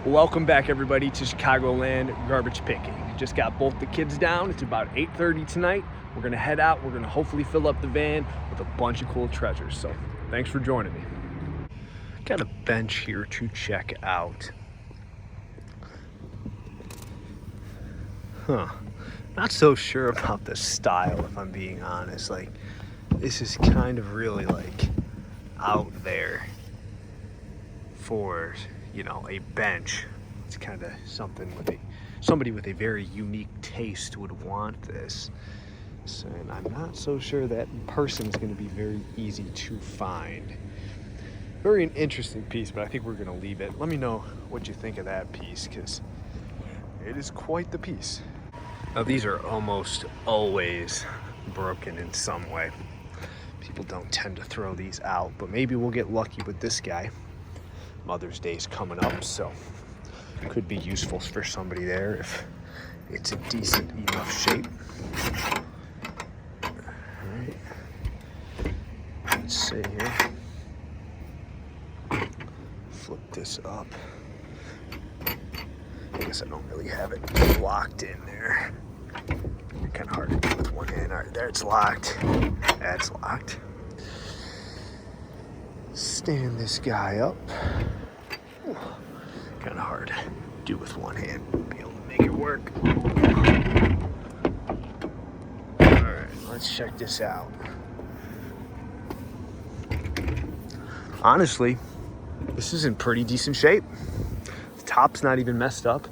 Welcome back, everybody, to Chicagoland garbage picking. Just got both the kids down. It's about 8:30 tonight. We're gonna head out. We're gonna hopefully fill up the van with a bunch of cool treasures. So thanks for joining me. Got a bench here to check out. Not so sure about the style, if I'm being honest. Like, this is kind of really like out there for, you know, a bench. It's kind of something with somebody with a very unique taste would want this. So, and I'm not so sure that person is going to be very easy to find. Very an interesting piece, but I think we're going to leave it. Let me know what you think of that piece, because it is quite the piece. Now, these are almost always broken in some way. People don't tend to throw these out, but maybe we'll get lucky with this guy. Mother's Day is coming up, so it could be useful for somebody there if it's a decent enough shape. All right. Let's see here. Flip this up. I guess I don't really have it locked in there. Kind of hard to do with one hand. All right, there, it's locked. That's locked. Stand this guy up. Kind of hard to do with one hand. Be able to make it work. All right, let's check this out. Honestly, this is in pretty decent shape. The top's not even messed up.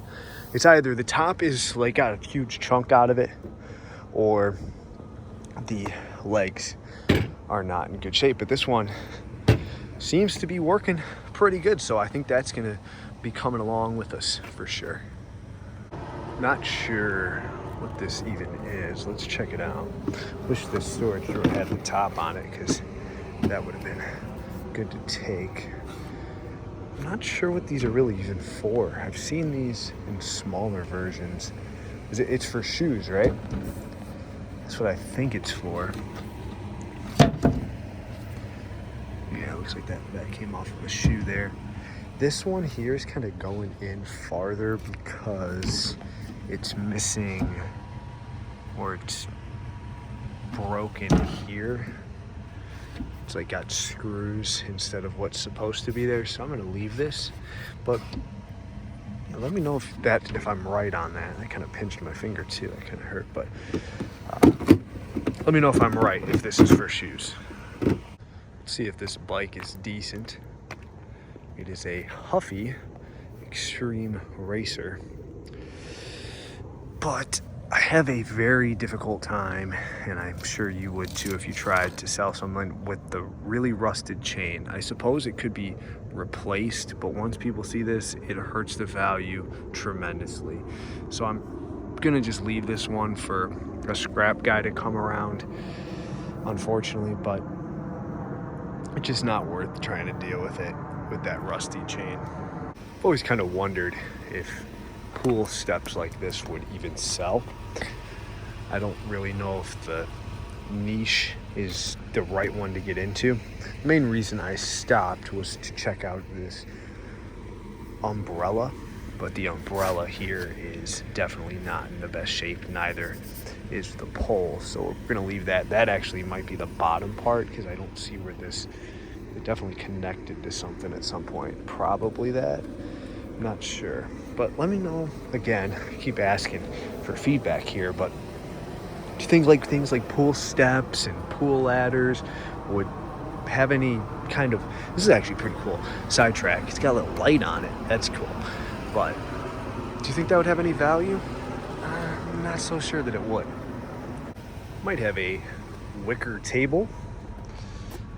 It's either the top is like got a huge chunk out of it, or the legs are not in good shape. But this one seems to be working pretty good, so I think that's gonna be coming along with us for sure. Not sure what this even is. Let's check it out. Wish this storage drawer had the top on it, because that would have been good to take. I'm not sure what these are really even for. I've seen these in smaller versions. It's for shoes, right? That's what I think it's for. Yeah, it looks like that came off of a shoe there. This one here is kind of going in farther because it's missing, or it's broken here. It's like got screws instead of what's supposed to be there, so I'm gonna leave this. But let me know if I'm right on that. I kind of pinched my finger too. That kind of hurt, but let me know if I'm right, if this is for shoes. Let's see if this bike is decent. It is a Huffy Extreme Racer, but I have a very difficult time, and I'm sure you would too if you tried to sell someone with the really rusted chain. I suppose it could be replaced, but once people see this, it hurts the value tremendously. So I'm gonna just leave this one for a scrap guy to come around, unfortunately, but it's just not worth trying to deal with it with that rusty chain. I've always kind of wondered if pool steps like this would even sell. I don't really know if the niche is the right one to get into. The main reason I stopped was to check out this umbrella, but the umbrella here is definitely not in the best shape. Neither is the pole, so we're gonna leave that. That actually might be the bottom part, because I don't see where this, it definitely connected to something at some point. Probably that, I'm not sure. But let me know, again, I keep asking for feedback here, but do you think like things like pool steps and pool ladders would have any kind of, this is actually pretty cool, sidetrack. It's got a little light on it, that's cool. But do you think that would have any value? I'm not so sure that it would. Might have a wicker table.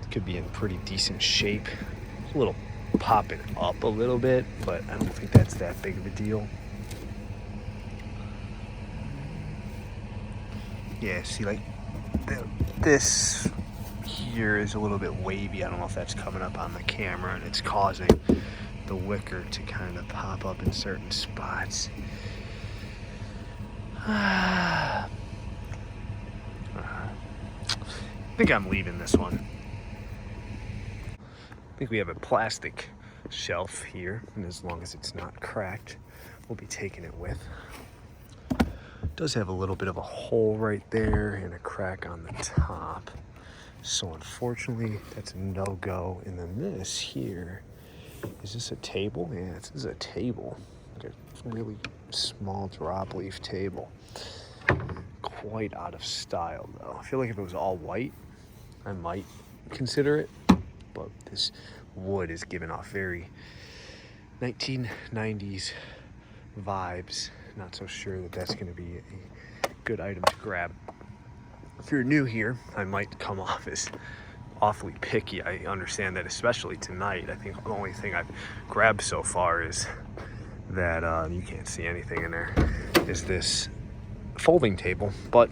It could be in pretty decent shape. It's a little popping up a little bit, but I don't think that's that big of a deal. Yeah, see, like this here is a little bit wavy. I don't know if that's coming up on the camera, and it's causing the wicker to kind of pop up in certain spots. I think I'm leaving this one. I think we have a plastic shelf here, and as long as it's not cracked, we'll be taking it with. It does have a little bit of a hole right there and a crack on the top. So unfortunately, that's a no-go. And then this here, is this a table? Yeah, this is a table. Like a really small drop leaf table. Quite out of style though. I feel like if it was all white, I might consider it. But this wood is giving off very 1990s vibes. Not so sure that that's going to be a good item to grab. If you're new here, I might come off as awfully picky. I understand that, especially tonight. I think the only thing I've grabbed so far is that you can't see anything in there, is this folding table. But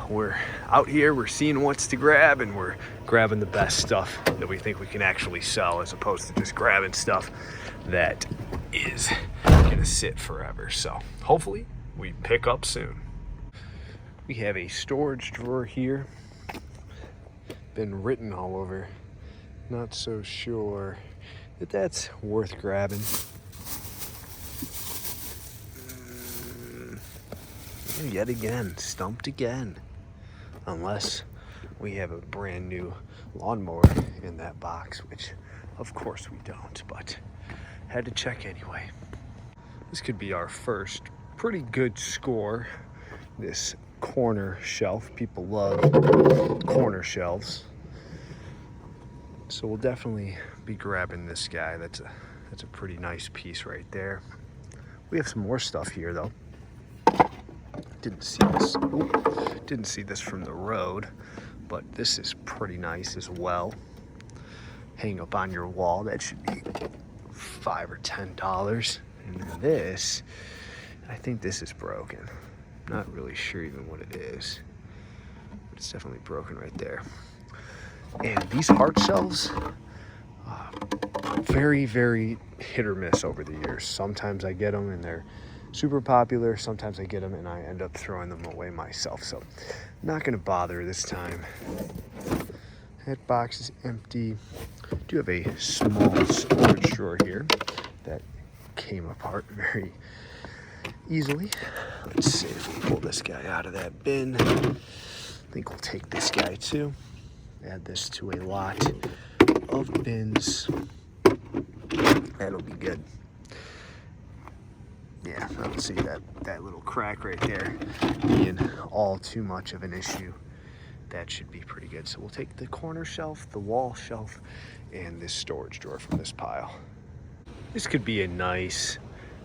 we're out here, we're seeing what's to grab, and we're grabbing the best stuff that we think we can actually sell, as opposed to just grabbing stuff that is gonna sit forever. So hopefully we pick up soon. We have a storage drawer here. Been written all over. Not so sure that that's worth grabbing. Yet again, stumped again. Unless we have a brand new lawnmower in that box, which of course we don't, but had to check anyway. This could be our first pretty good score. This corner shelf. People love corner shelves. So we'll definitely be grabbing this guy. That's a pretty nice piece right there. We have some more stuff here though. Didn't see this from the road, but this is pretty nice as well. Hang up on your wall. That should be $5 or $10. And then this, I think this is broken. Not really sure even what it is. But it's definitely broken right there. And these heart shelves, very, very hit or miss over the years. Sometimes I get them and they're super popular. Sometimes I get them and I end up throwing them away myself. So not gonna bother this time. That box is empty. I do have a small storage drawer here that came apart very easily. Let's see if we pull this guy out of that bin. I think we'll take this guy too. Add this to a lot of bins. That'll be good. Yeah, I don't see that little crack right there being all too much of an issue. That should be pretty good. So we'll take the corner shelf, the wall shelf, and this storage drawer from this pile. This could be a nice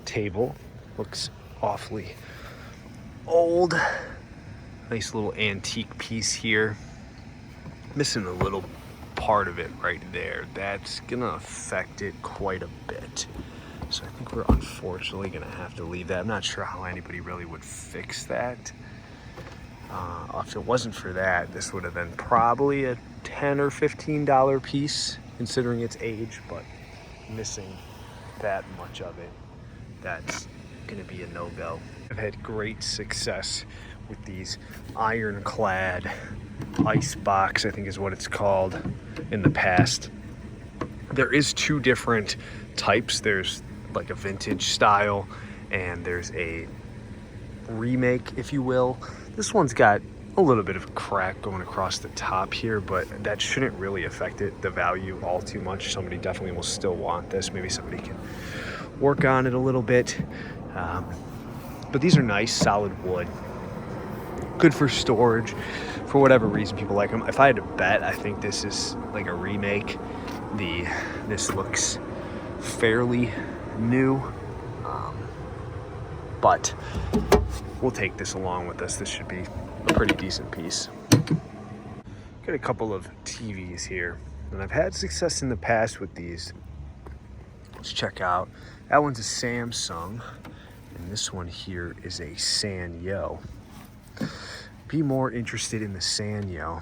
table. Looks awfully old. Nice little antique piece here. Missing a little part of it right there. That's gonna affect it quite a bit. So I think we're unfortunately gonna have to leave that. I'm not sure how anybody really would fix that. If it wasn't for that, this would have been probably a $10 or $15 piece considering its age, but missing that much of it, that's gonna be a no-go. I've had great success with these ironclad ice box, I think is what it's called, in the past. There is two different types. There's like a vintage style and there's a remake, if you will. This one's got a little bit of a crack going across the top here, but that shouldn't really affect the value all too much. Somebody definitely will still want this. Maybe somebody can work on it a little bit. But these are nice, solid wood. Good for storage. For whatever reason, people like them. If I had to bet, I think this is like a remake. This looks fairly new, but we'll take this along with us. This should be a pretty decent piece. Got a couple of TVs here, and I've had success in the past with these. Let's check out. That one's a Samsung, and this one here is a Sanyo. Be more interested in the Sanyo.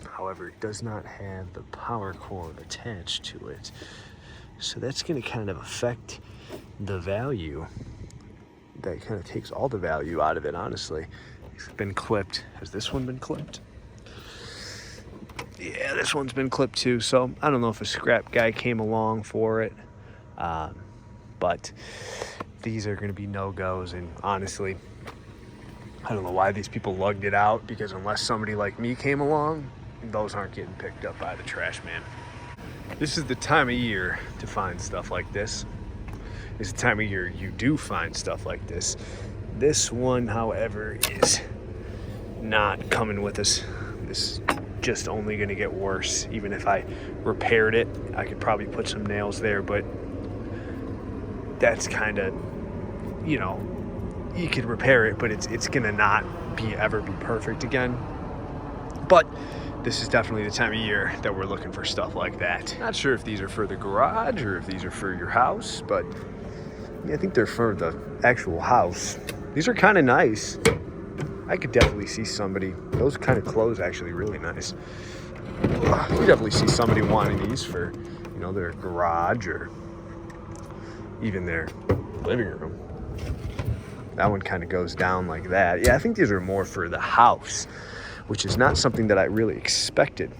However, it does not have the power cord attached to it. So that's going to kind of affect the value. That kind of takes all the value out of it, honestly. It's been clipped. Has this one been clipped? Yeah, this one's been clipped too, so I don't know if a scrap guy came along for it. But these are going to be no-goes, and honestly, I don't know why these people lugged it out, because unless somebody like me came along, those aren't getting picked up by the trash man. This is the time of year to find stuff like this. It's the time of year you do find stuff like this. This one, however, is not coming with us. This is just only going to get worse. Even if I repaired it, I could probably put some nails there, but that's kind of, you know, you could repair it, but it's going to not ever be perfect again. But this is definitely the time of year that we're looking for stuff like that. Not sure if these are for the garage or if these are for your house, but yeah, I think they're for the actual house. These are kind of nice. I could definitely see somebody, those kind of clothes actually really nice. You could definitely see somebody wanting these for, you know, their garage or even their living room. That one kind of goes down like that. Yeah, I think these are more for the house, which is not something that I really expected.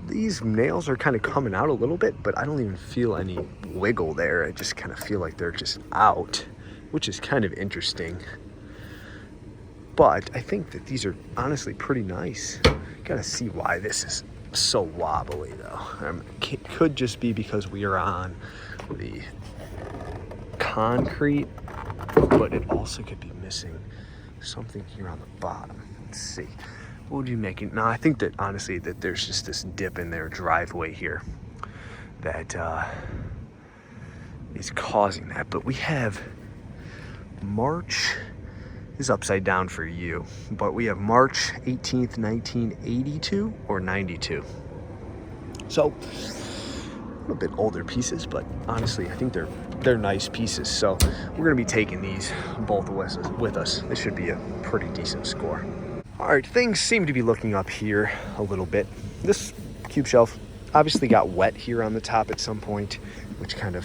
These nails are kind of coming out a little bit, but I don't even feel any wiggle there. I just kind of feel like they're just out, which is kind of interesting. But I think that these are honestly pretty nice. Gotta see why this is so wobbly though. It could just be because we are on the concrete, but it also could be missing something here on the bottom. Let's see. What would you make it? No, I think that honestly that there's just this dip in their driveway here that is causing that. But we have March is upside down for you, but we have March 18th, 1982 or 92. So a little bit older pieces, but honestly, I think they're nice pieces. So we're gonna be taking these both with us. This should be a pretty decent score. All right, things seem to be looking up here a little bit. This cube shelf obviously got wet here on the top at some point, which kind of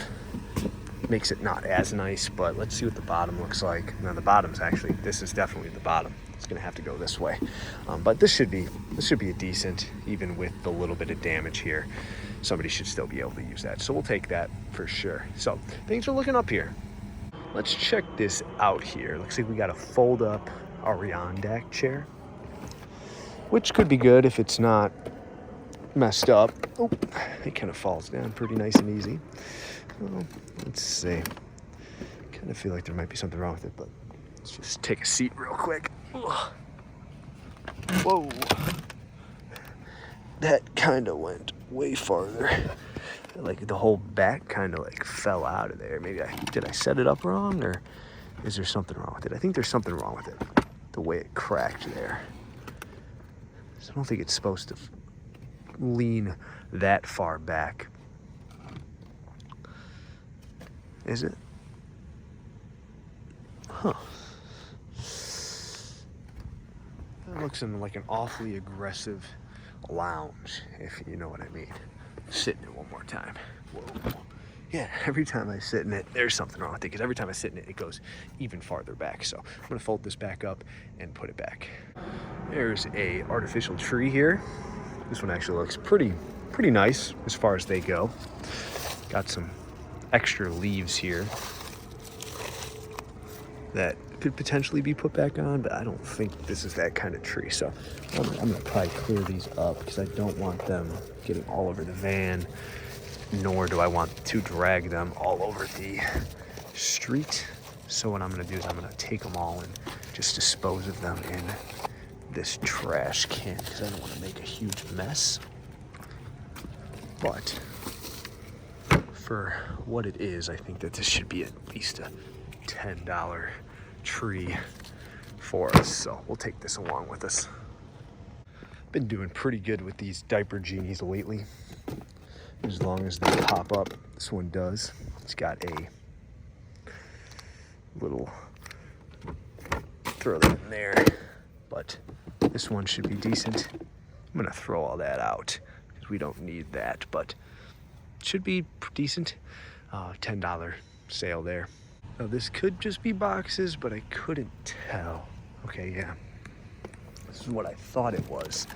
makes it not as nice, but let's see what the bottom looks like. Now the bottom's actually, this is definitely the bottom. It's gonna have to go this way. But this should be a decent, even with the little bit of damage here. Somebody should still be able to use that. So we'll take that for sure. So things are looking up here. Let's check this out here. Looks like we got a fold up Adirondack chair, which could be good if it's not messed up. Oh, it kind of falls down pretty nice and easy. Well, let's see. Kind of feel like there might be something wrong with it, but let's just take a seat real quick. Ugh. Whoa. That kind of went way farther. Like the whole back kind of like fell out of there. Maybe did I set it up wrong, or is there something wrong with it? I think there's something wrong with it. The way it cracked there. So I don't think it's supposed to lean that far back. Is it? Huh. That looks like an awfully aggressive lounge, if you know what I mean. Sit in it one more time. Whoa. Yeah, every time I sit in it, there's something wrong with it, because every time I sit in it, it goes even farther back. So I'm gonna fold this back up and put it back. There's a artificial tree here. This one actually looks pretty nice as far as they go. Got some extra leaves here that could potentially be put back on, but I don't think this is that kind of tree. So I'm gonna probably clear these up, because I don't want them getting all over the van, nor do I want to drag them all over the street. So what I'm gonna do is I'm gonna take them all and just dispose of them in this trash can, because I don't want to make a huge mess. But for what it is, I think that this should be at least a $10 tree for us. So we'll take this along with us. Been doing pretty good with these diaper genies lately, as long as they pop up. This one does. It's got a little, throw that in there, but this one should be decent. I'm gonna throw all that out because we don't need that, but it should be decent. $10 sale there. Now this could just be boxes, but I couldn't tell. Okay, yeah. This is what I thought it was.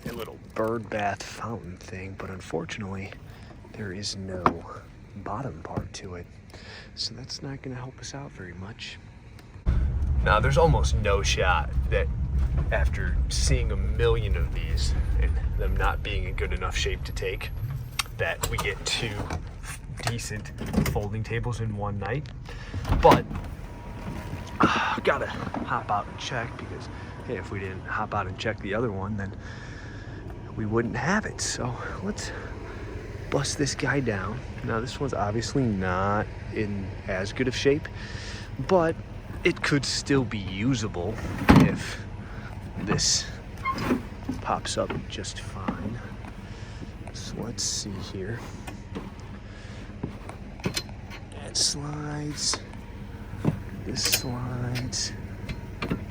a little bird bath fountain thing, but unfortunately there is no bottom part to it, so that's not going to help us out very much. Now there's almost no shot that after seeing a million of these and them not being in good enough shape to take, that we get 2 decent folding tables in one night. But gotta hop out and check, because hey, if we didn't hop out and check the other one, then we wouldn't have it. So let's bust this guy down. Now this one's obviously not in as good of shape, but it could still be usable if this pops up just fine. So let's see here. That slides. This slides.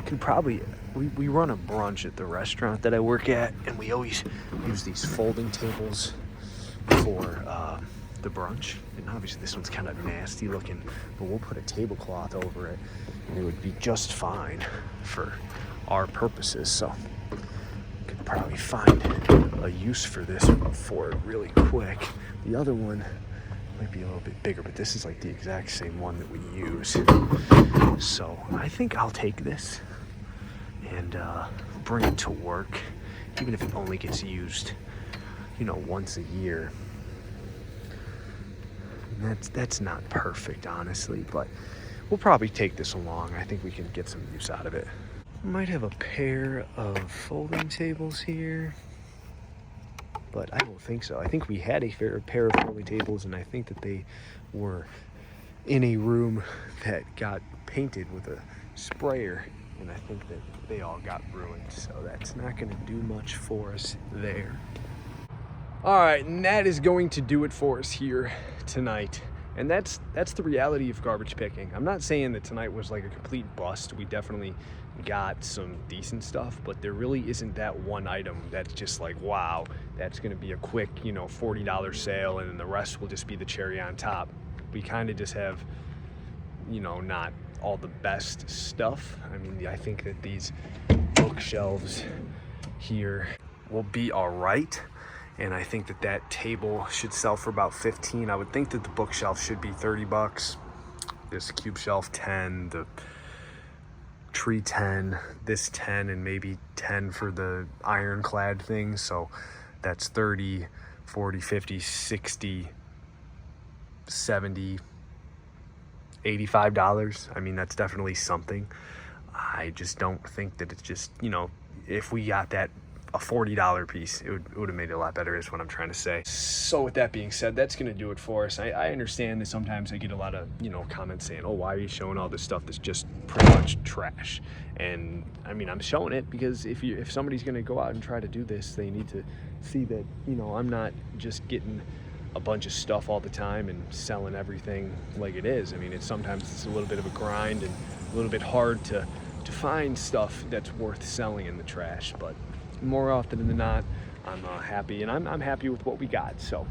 Could probably, we run a brunch at the restaurant that I work at, and we always use these folding tables for the brunch. And obviously this one's kind of nasty looking, but we'll put a tablecloth over it and it would be just fine for our purposes. So could probably find a use for this for it really quick. The other one might be a little bit bigger, but this is like the exact same one that we use. So I think I'll take this and bring it to work, even if it only gets used, you know, once a year. And that's not perfect, honestly, but we'll probably take this along. I think we can get some use out of it. Might have a pair of folding tables here, but I don't think so. I think we had a pair of folding tables, and I think that they were in a room that got painted with a sprayer, and I think that they all got ruined, so that's not going to do much for us there. All right, and that is going to do it for us here tonight. And that's the reality of garbage picking. I'm not saying that tonight was like a complete bust. We definitely got some decent stuff, but there really isn't that one item that's just like, wow, that's gonna be a quick, you know, $40 sale, and then the rest will just be the cherry on top. We kind of just have, you know, not all the best stuff. I mean, I think that these bookshelves here will be all right. And I think that that table should sell for about 15. I would think that the bookshelf should be 30 bucks. This cube shelf 10, the tree 10, this 10, and maybe 10 for the ironclad thing. So that's 30, 40, 50, 60, 70, $85. I mean, that's definitely something. I just don't think that it's just, you know, if we got that a $40 piece, it would have made it a lot better, is what I'm trying to say. So with that being said, that's going to do it for us. I understand that sometimes I get a lot of, you know, comments saying, oh, why are you showing all this stuff that's just pretty much trash? And I mean, I'm showing it because if somebody's going to go out and try to do this, they need to see that, you know, I'm not just getting a bunch of stuff all the time and selling everything like it is. I mean, sometimes it's a little bit of a grind and a little bit hard to find stuff that's worth selling in the trash, but more often than not, I'm happy, and I'm happy with what we got. So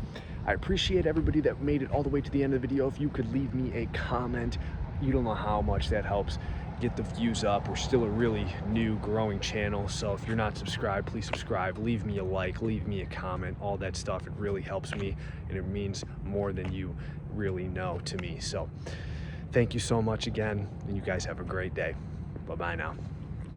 I appreciate everybody that made it all the way to the end of the video. If you could leave me a comment, you don't know how much that helps get the views up. We're still a really new, growing channel, so if you're not subscribed, please subscribe. Leave me a like, leave me a comment, all that stuff. It really helps me, and it means more than you really know to me. So thank you so much again, and you guys have a great day. Bye-bye now.